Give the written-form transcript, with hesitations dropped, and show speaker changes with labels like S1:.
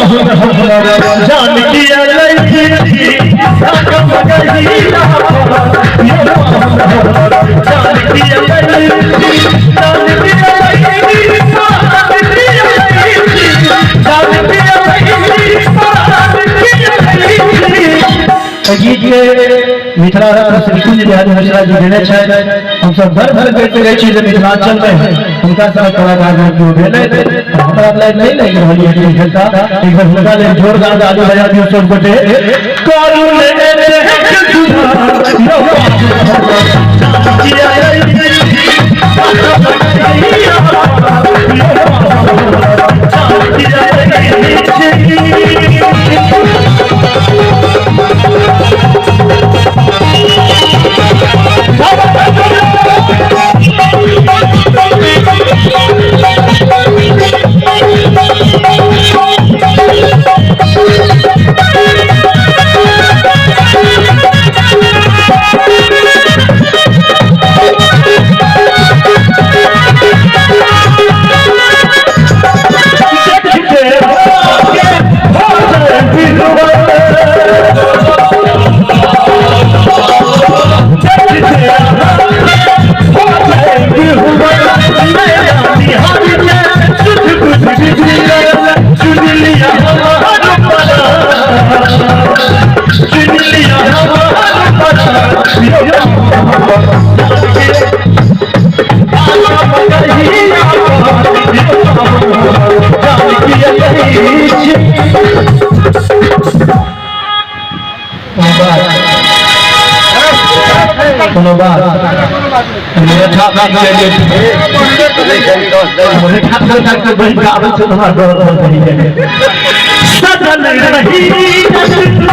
S1: जान की गीत के मिथिला श्री कुंज बिहारी मिश्रा जी देने हम सब घर घर करते रहे छी मिथिलांचल में उनका साथ कलाकार जो भेले हमरा लाइन नहीं लग रही है खेलता एक बार लगा ले जोरदार ताली बजा दियो सब बटे करू ले मेरे ठाकुर सदन रही